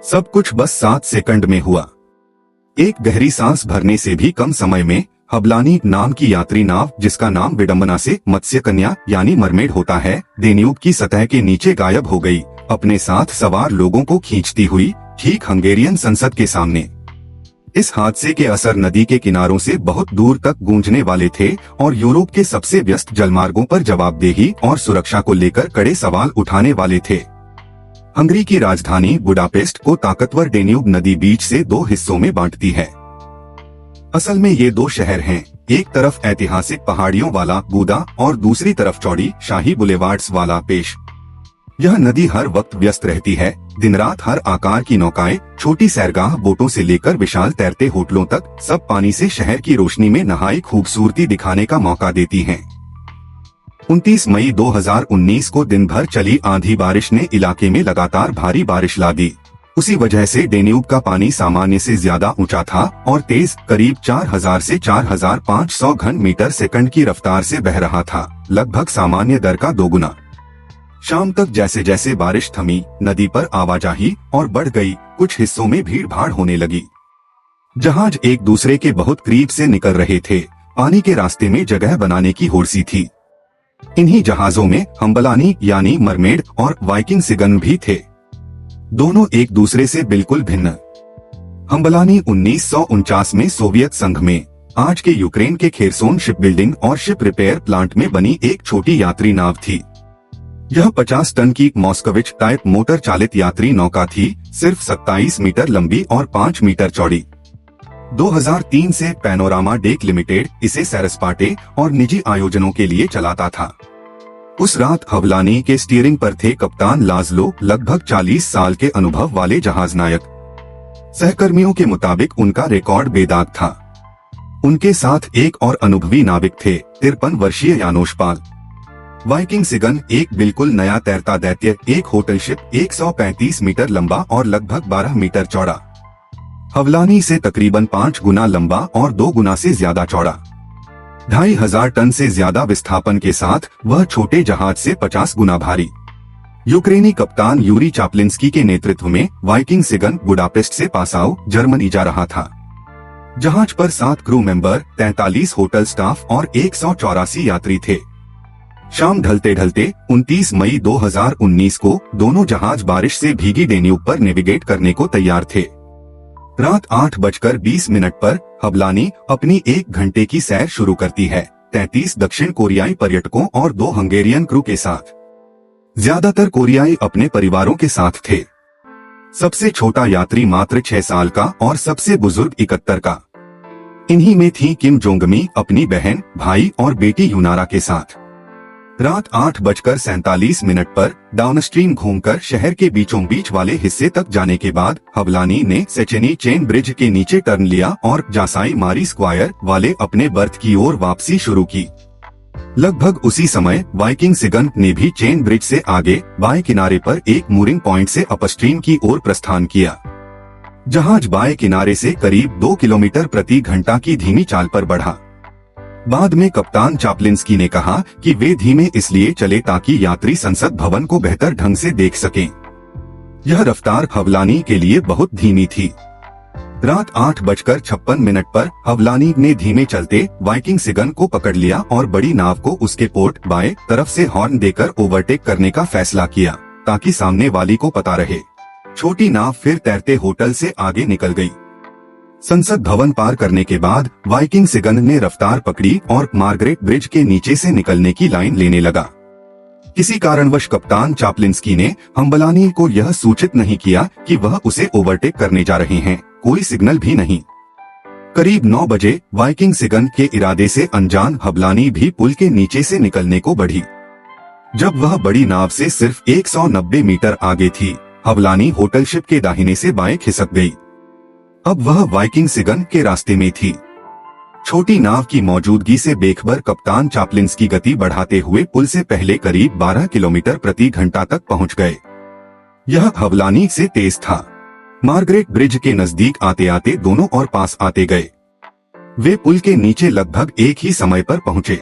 सब कुछ बस 7 सेकंड में हुआ। एक गहरी सांस भरने से भी कम समय में हबलानी नाम की यात्री नाव, जिसका नाम विडंबना से मत्स्य कन्या यानी मरमेड होता है, डेन्यूब की सतह के नीचे गायब हो गई, अपने साथ सवार लोगों को खींचती हुई ठीक हंगेरियन संसद के सामने। इस हादसे के असर नदी के किनारों से बहुत दूर तक गूंजने वाले थे और यूरोप के सबसे व्यस्त जलमार्गों पर जवाबदेही और सुरक्षा को लेकर कड़े सवाल उठाने वाले थे। हंगरी की राजधानी बुडापेस्ट को ताकतवर डेन्यूब नदी बीच से 2 हिस्सों में बांटती है। असल में ये 2 शहर हैं, एक तरफ ऐतिहासिक पहाड़ियों वाला बूदा और दूसरी तरफ चौड़ी शाही बुलेवार्ड्स वाला पेश। यह नदी हर वक्त व्यस्त रहती है, दिन रात हर आकार की नौकाएं, छोटी सैरगाह बोटों से लेकर विशाल तैरते होटलों तक, सब पानी से शहर की रोशनी में नहाई खूबसूरती दिखाने का मौका देती हैं। 29 मई 2019 को दिन भर चली आंधी बारिश ने इलाके में लगातार भारी बारिश ला दी। उसी वजह से डेन्यूब का पानी सामान्य से ज्यादा ऊंचा था और तेज, करीब 4000 से 4500 घन मीटर सेकंड की रफ्तार से बह रहा था, लगभग सामान्य दर का 2 गुना। शाम तक जैसे जैसे बारिश थमी, नदी पर आवाजाही और बढ़ गई, कुछ हिस्सों में भीड़ भाड़ होने लगी। जहाज एक दूसरे के बहुत करीब से निकल रहे थे, पानी के रास्ते में जगह बनाने की होड़-सी थी। इन्हीं जहाजों में हम्बलानी यानी मरमेड और वाइकिंग सिगन भी थे, दोनों एक दूसरे से बिल्कुल भिन्न। हम्बलानी 1949 में सोवियत संघ में आज के यूक्रेन के खेरसोन शिप बिल्डिंग और शिप रिपेयर प्लांट में बनी एक छोटी यात्री नाव थी। यह 50 टन की मॉस्कोविच टाइप मोटर चालित यात्री नौका थी, सिर्फ 27 मीटर लंबी और 5 मीटर चौड़ी। 2003 से पैनोरामा डेक लिमिटेड इसे सैरसपाटे और निजी आयोजनों के लिए चलाता था। उस रात हवलानी के स्टीयरिंग पर थे कप्तान लाज़लो, लगभग 40 साल के अनुभव वाले जहाज नायक। सहकर्मियों के मुताबिक उनका रिकॉर्ड बेदाग था। उनके साथ एक और अनुभवी नाविक थे, 53 वर्षीय यानोश पाल। वाइकिंग सिगन एक बिल्कुल नया तैरता दैत्य, एक होटल शिप, 135 मीटर लंबा और लगभग 12 मीटर चौड़ा। हवलानी से तकरीबन 5 गुना लंबा और 2 गुना से ज्यादा चौड़ा। 2500 टन से ज्यादा विस्थापन के साथ वह छोटे जहाज से 50 गुना भारी। यूक्रेनी कप्तान यूरी चाप्लिंस्की के नेतृत्व में वाइकिंग सिगन बुडापेस्ट से पासाउ, जर्मनी जा रहा था। जहाज पर 7 क्रू मेंबर, 43 होटल स्टाफ और 184 यात्री थे। शाम ढलते ढलते 29 मई 2019 को दोनों जहाज बारिश से भीगी डेन्यूब पर नेविगेट करने को तैयार थे। रात 8:20 पर हबलानी अपनी 1 घंटे की सैर शुरू करती है, 33 दक्षिण कोरियाई पर्यटकों और 2 हंगेरियन क्रू के साथ। ज्यादातर कोरियाई अपने परिवारों के साथ थे। सबसे छोटा यात्री मात्र 6 साल का और सबसे बुजुर्ग 71 का। इन्हीं में थी किम जोंगमी अपनी बहन, भाई और बेटी यूनारा के साथ। रात 8:47 पर डाउनस्ट्रीम घूमकर शहर के बीचों बीच वाले हिस्से तक जाने के बाद हबलानी ने सेचेनी चेन ब्रिज के नीचे टर्न लिया और जासाई मारी स्क्वायर वाले अपने बर्थ की ओर वापसी शुरू की। लगभग उसी समय वाइकिंग सिगन ने भी चेन ब्रिज से आगे बाएं किनारे पर एक मूरिंग पॉइंट से अपस्ट्रीम की ओर प्रस्थान किया। जहाज बाएं किनारे से करीब 2 किलोमीटर प्रति घंटा की धीमी चाल पर बढ़ा। बाद में कप्तान चाप्लिंस्की ने कहा कि वे धीमे इसलिए चले ताकि यात्री संसद भवन को बेहतर ढंग से देख सकें। यह रफ्तार हवलानी के लिए बहुत धीमी थी। रात 8:56 पर हवलानी ने धीमे चलते वाइकिंग सिगन को पकड़ लिया और बड़ी नाव को उसके पोर्ट बाएं तरफ से हॉर्न देकर ओवरटेक करने का फैसला किया, ताकि सामने वाली को पता रहे। छोटी नाव फिर तैरते होटल से आगे निकल गई। संसद भवन पार करने के बाद वाइकिंग सिगन ने रफ्तार पकड़ी और मार्गरेट ब्रिज के नीचे से निकलने की लाइन लेने लगा। किसी कारणवश कप्तान चाप्लिंस्की ने हम्बलानी को यह सूचित नहीं किया कि वह उसे ओवरटेक करने जा रहे हैं, कोई सिग्नल भी नहीं। करीब 9 बजे वाइकिंग सिगन के इरादे से अनजान हबलानी भी पुल के नीचे से निकलने को बढ़ी। जब वह बड़ी नाव से सिर्फ 190 मीटर आगे थी, हबलानी होटल शिप के दाहिने से बाएं खिसक गई। अब वह वाइकिंग सिगन के रास्ते में थी। छोटी नाव की मौजूदगी से बेखबर कप्तान चाप्लिंस्की गति बढ़ाते हुए पुल से पहले करीब 12 किलोमीटर प्रति घंटा तक पहुंच गए। यह हवलानी से तेज था। मार्गरेट ब्रिज के नजदीक आते आते दोनों और पास आते गए। वे पुल के नीचे लगभग एक ही समय पर पहुंचे।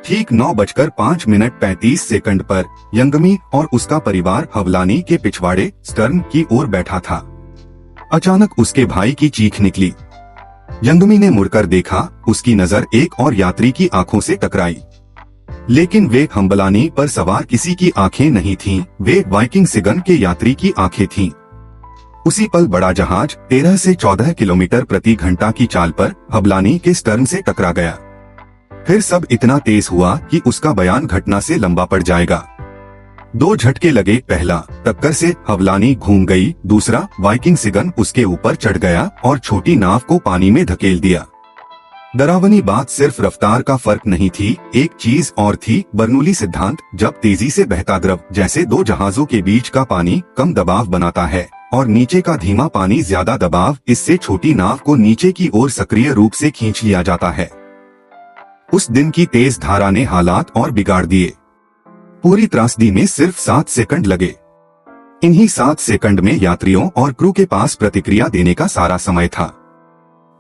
ठीक 9:05:35 पर यंगमी और उसका परिवार हवलानी के पिछवाड़े स्टर्न की ओर बैठा था। अचानक उसके भाई की चीख निकली। यंगमी ने मुड़कर देखा, उसकी नजर एक और यात्री की आंखों से टकराई, लेकिन वे हम्बलानी पर सवार किसी की आंखें नहीं थीं, वे वाइकिंग सिगन के यात्री की आंखें थीं। उसी पल बड़ा जहाज 13 से 14 किलोमीटर प्रति घंटा की चाल पर हबलानी के स्टर्न से टकरा गया। फिर सब इतना तेज हुआ कि उसका बयान घटना से लंबा पड़ जाएगा। 2 झटके लगे। पहला, टक्कर से हवलानी घूम गई। दूसरा, वाइकिंग सिगन उसके ऊपर चढ़ गया और छोटी नाव को पानी में धकेल दिया। डरावनी बात सिर्फ रफ्तार का फर्क नहीं थी, एक चीज और थी, बर्नूली सिद्धांत। जब तेजी से बहता द्रव जैसे 2 जहाजों के बीच का पानी कम दबाव बनाता है और नीचे का धीमा पानी ज्यादा दबाव, इससे छोटी नाव को नीचे की ओर सक्रिय रूप से खींच लिया जाता है। उस दिन की तेज धारा ने हालात और बिगाड़ दिए। पूरी त्रासदी में सिर्फ 7 सेकंड लगे। इन्हीं 7 सेकंड में यात्रियों और क्रू के पास प्रतिक्रिया देने का सारा समय था।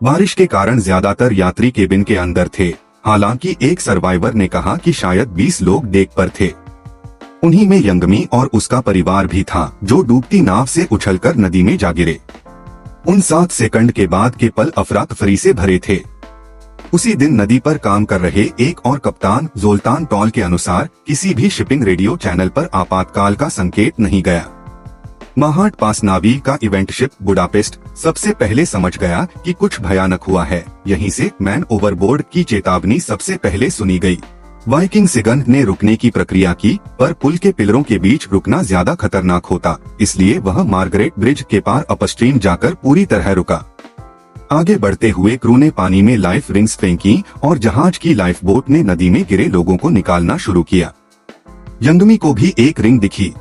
बारिश के कारण ज्यादातर यात्री केबिन के अंदर थे। हालांकि एक सर्वाइवर ने कहा कि शायद 20 लोग डेक पर थे। उन्हीं में यंगमी और उसका परिवार भी था, जो डूबती नाव से उछलकर नदी में जा गिरे। उन 7 सेकंड के बाद के पल अफरा तफरी से भरे थे। उसी दिन नदी पर काम कर रहे एक और कप्तान जोल्तान टॉल के अनुसार किसी भी शिपिंग रेडियो चैनल पर आपातकाल का संकेत नहीं गया। महाट पास नावी का इवेंट शिप बुडापेस्ट सबसे पहले समझ गया कि कुछ भयानक हुआ है। यहीं से मैन ओवरबोर्ड की चेतावनी सबसे पहले सुनी गई। वाइकिंग सिगन ने रुकने की प्रक्रिया की, पर पुल के पिलरों के बीच रुकना ज्यादा खतरनाक होता, इसलिए वह मार्गरेट ब्रिज के पार अपस्ट्रीम जाकर पूरी तरह रुका। आगे बढ़ते हुए क्रू ने पानी में लाइफ रिंग्स फेंकी और जहाज की लाइफ बोट ने नदी में गिरे लोगों को निकालना शुरू किया। यंगमी को भी एक रिंग दिखी।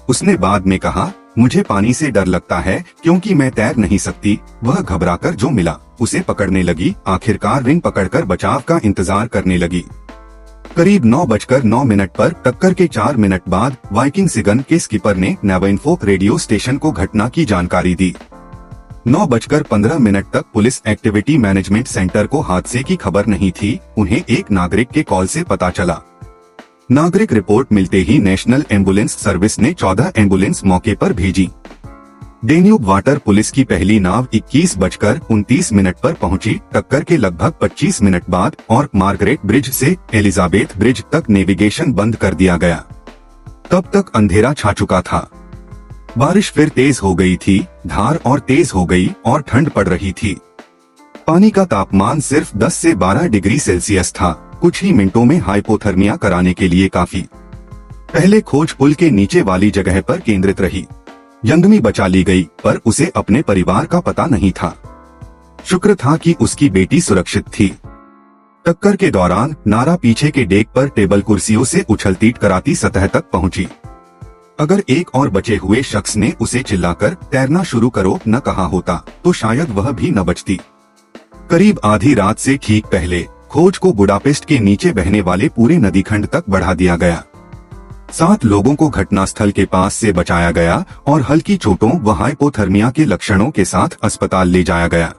उसने बाद में कहा, मुझे पानी से डर लगता है क्योंकि मैं तैर नहीं सकती। वह घबराकर जो मिला उसे पकड़ने लगी। आखिरकार रिंग पकड़कर बचाव का इंतजार करने लगी। करीब 9:09 पर टक्कर के 4 मिनट बाद वाइकिंग सिगन के स्किपर ने नेवइन्फोक रेडियो स्टेशन को घटना की जानकारी दी। 9:15 तक पुलिस एक्टिविटी मैनेजमेंट सेंटर को हादसे की खबर नहीं थी। उन्हें एक नागरिक के कॉल से पता चला। नागरिक रिपोर्ट मिलते ही नेशनल एम्बुलेंस सर्विस ने 14 एम्बुलेंस मौके पर भेजी। डेन्यूब वाटर पुलिस की पहली नाव 21:29 पर पहुंची। टक्कर के लगभग 25 मिनट बाद और मार्गरेट ब्रिज से एलिजाबेथ ब्रिज तक नेविगेशन बंद कर दिया गया। तब तक अंधेरा छा चुका था। बारिश फिर तेज हो गई थी, धार और तेज हो गई और ठंड पड़ रही थी। पानी का तापमान सिर्फ 10 से 12 डिग्री सेल्सियस था। कुछ ही मिनटों में हाइपोथर्मिया कराने के लिए काफी। पहले खोज पुल के नीचे वाली जगह पर केंद्रित रही। यंगमी बचा ली गई, पर उसे अपने परिवार का पता नहीं था। शुक्र था कि उसकी बेटी सुरक्षित थी। टक्कर के दौरान नारा पीछे के डेक पर टेबल कुर्सियों से उछलतीट कराती सतह तक पहुंची। अगर एक और बचे हुए शख्स ने उसे चिल्लाकर तैरना शुरू करो न कहा होता तो शायद वह भी न बचती। करीब आधी रात से ठीक पहले खोज को बुडापेस्ट के नीचे बहने वाले पूरे नदीखंड तक बढ़ा दिया गया। 7 लोगों को घटनास्थल के पास से बचाया गया और हल्की चोटों व हाइपोथर्मिया के लक्षणों के साथ अस्पताल ले जाया गया।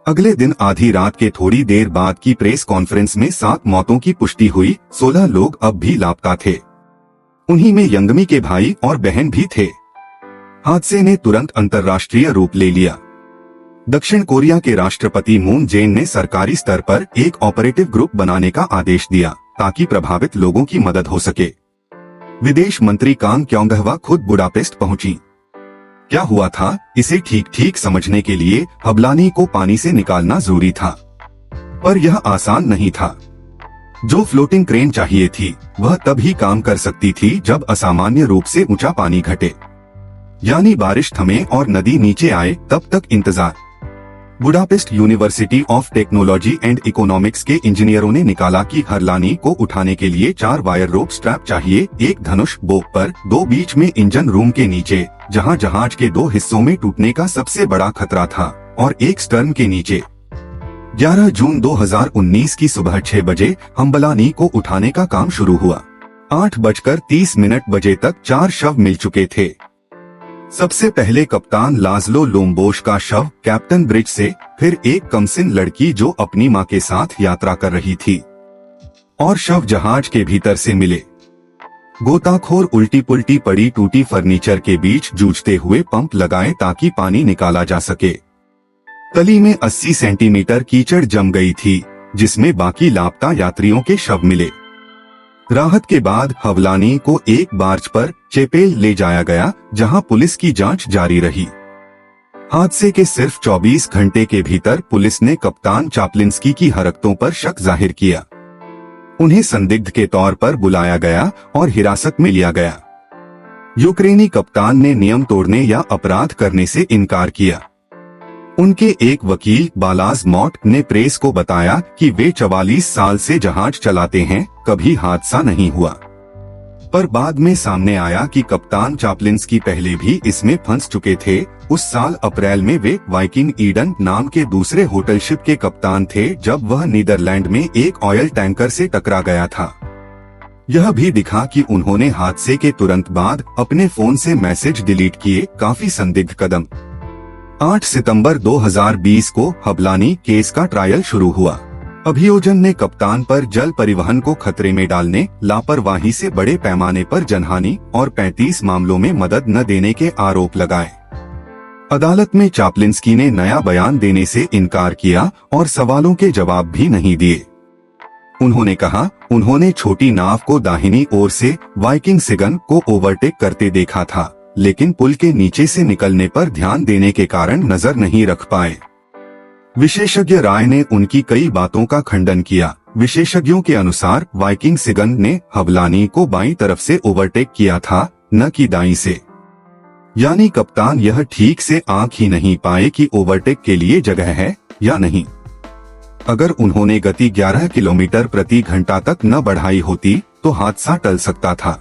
अगले दिन आधी रात के थोड़ी देर बाद की प्रेस कॉन्फ्रेंस में 7 मौतों की पुष्टि हुई। 16 लोग अब भी लापता थे। उन्हीं में यंगमी के भाई और बहन भी थे। हादसे ने तुरंत अंतर्राष्ट्रीय रूप ले लिया। दक्षिण कोरिया के राष्ट्रपति मून जेन ने सरकारी स्तर पर एक ऑपरेटिव ग्रुप बनाने का आदेश दिया ताकि प्रभावित लोगों की मदद हो सके। विदेश मंत्री कांग क्योंगहवा खुद बुडापेस्ट पहुंची। क्या हुआ था, इसे ठीक ठीक समझने के लिए हबलानी को पानी से निकालना जरूरी था, पर यह आसान नहीं था। जो फ्लोटिंग क्रेन चाहिए थी वह तभी काम कर सकती थी जब असामान्य रूप से ऊंचा पानी घटे, यानी बारिश थमे और नदी नीचे आए। तब तक इंतजार। Budapest university of technology and economics के इंजीनियरों ने निकाला कि हरलानी को उठाने के लिए 4 वायर रोप स्ट्रैप चाहिए, एक धनुष बोग पर, 2 बीच में इंजन रूम के नीचे जहां जहाज के 2 हिस्सों में टूटने का सबसे बड़ा खतरा था, और एक स्टर्न के नीचे। 11 जून 2019 की सुबह 6 बजे हम्बलानी को उठाने का काम शुरू हुआ। 8:30 बजे तक 4 शव मिल चुके थे। सबसे पहले कप्तान लाजलो लोम्बोश का शव कैप्टन ब्रिज से, फिर एक कमसिन लड़की जो अपनी मां के साथ यात्रा कर रही थी, और शव जहाज के भीतर से मिले। गोताखोर उल्टी पुल्टी पड़ी टूटी फर्नीचर के बीच जूझते हुए पंप लगाए ताकि पानी निकाला जा सके। तली में 80 सेंटीमीटर कीचड़ जम गई थी, जिसमें बाकी लापता यात्रियों के शव मिले। राहत के बाद हवलानी को एक बार्ज पर चेपेल ले जाया गया, जहां पुलिस की जांच जारी रही। हादसे के सिर्फ 24 घंटे के भीतर पुलिस ने कप्तान चाप्लिंस्की की हरकतों पर शक जाहिर किया। उन्हें संदिग्ध के तौर पर बुलाया गया और हिरासत में लिया गया। यूक्रेनी कप्तान ने नियम तोड़ने या अपराध करने से इनकार किया। उनके एक वकील बालाज मॉट ने प्रेस को बताया कि वे 44 साल से जहाज चलाते हैं, कभी हादसा नहीं हुआ। पर बाद में सामने आया कि कप्तान चाप्लिंस्की पहले भी इसमें फंस चुके थे। उस साल अप्रैल में वे वाइकिंग ईडन नाम के दूसरे होटल शिप के कप्तान थे, जब वह नीदरलैंड में एक ऑयल टैंकर से टकरा गया था। यह भी दिखा कि उन्होंने हादसे के तुरंत बाद अपने फोन से मैसेज डिलीट किए। काफी संदिग्ध कदम। 8 सितंबर 2020 को हबलानी केस का ट्रायल शुरू हुआ। अभियोजन ने कप्तान पर जल परिवहन को खतरे में डालने, लापरवाही से बड़े पैमाने पर जनहानि और 35 मामलों में मदद न देने के आरोप लगाए। अदालत में चाप्लिंस्की ने नया बयान देने से इनकार किया और सवालों के जवाब भी नहीं दिए। उन्होंने कहा, उन्होंने छोटी नाव को दाहिनी ओर से वाइकिंग सिगन को ओवरटेक करते देखा था, लेकिन पुल के नीचे से निकलने पर ध्यान देने के कारण नजर नहीं रख पाए। विशेषज्ञ राय ने उनकी कई बातों का खंडन किया। विशेषज्ञों के अनुसार वाइकिंग सिगन ने हवलानी को बाईं तरफ से ओवरटेक किया था, न कि दाईं से। यानी कप्तान यह ठीक से आंक ही नहीं पाए कि ओवरटेक के लिए जगह है या नहीं। अगर उन्होंने गति 11 किलोमीटर प्रति घंटा तक न बढ़ाई होती तो हादसा टल सकता था।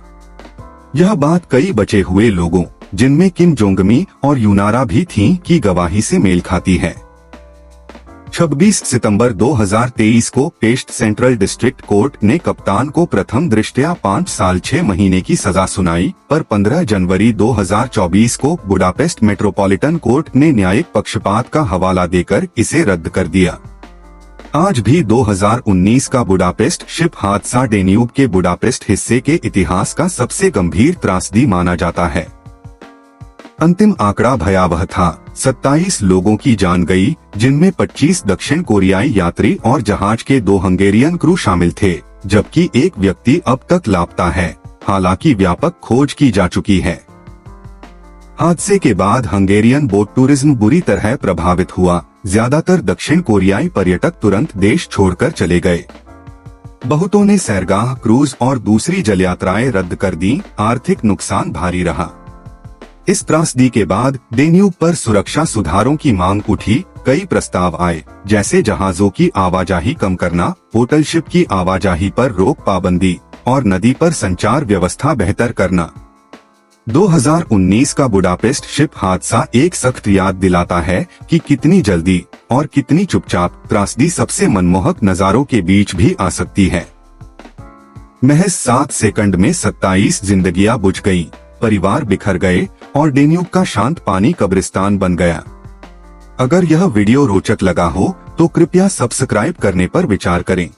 यह बात कई बचे हुए लोगों, जिनमें किम जोंगमी और यूनारा भी थीं, की गवाही से मेल खाती है। 26 सितंबर 2023 को पेस्ट सेंट्रल डिस्ट्रिक्ट कोर्ट ने कप्तान को प्रथम दृष्टया 5 साल 6 महीने की सजा सुनाई, पर 15 जनवरी 2024 को बुडापेस्ट मेट्रोपॉलिटन कोर्ट ने न्यायिक पक्षपात का हवाला देकर इसे रद्द कर दिया। आज भी 2019 का बुडापेस्ट शिप हादसा डेन्यूब के बुडापेस्ट हिस्से के इतिहास का सबसे गंभीर त्रासदी माना जाता है। अंतिम आंकड़ा भयावह था। 27 लोगों की जान गई, जिनमें 25 दक्षिण कोरियाई यात्री और जहाज के 2 हंगेरियन क्रू शामिल थे, जबकि एक व्यक्ति अब तक लापता है। हालांकि व्यापक खोज की जा चुकी है। हादसे के बाद हंगेरियन बोट टूरिज्म बुरी तरह प्रभावित हुआ। ज्यादातर दक्षिण कोरियाई पर्यटक तुरंत देश छोड़कर चले गए। बहुतों ने सैरगाह, क्रूज और दूसरी जलयात्राएं रद्द कर दी। आर्थिक नुकसान भारी रहा। इस त्रासदी के बाद डेन्यूब पर सुरक्षा सुधारों की मांग उठी। कई प्रस्ताव आए, जैसे जहाजों की आवाजाही कम करना, होटल शिप की आवाजाही पर रोक पाबंदी और नदी पर संचार व्यवस्था बेहतर करना। 2019 का बुडापेस्ट शिप हादसा एक सख्त याद दिलाता है कि कितनी जल्दी और कितनी चुपचाप त्रासदी सबसे मनमोहक नजारों के बीच भी आ सकती है। महज 7 सेकंड में 27 जिंदगियां बुझ गईं, परिवार बिखर गए और डेन्यूब का शांत पानी कब्रिस्तान बन गया। अगर यह वीडियो रोचक लगा हो तो कृपया सब्सक्राइब करने पर विचार करें।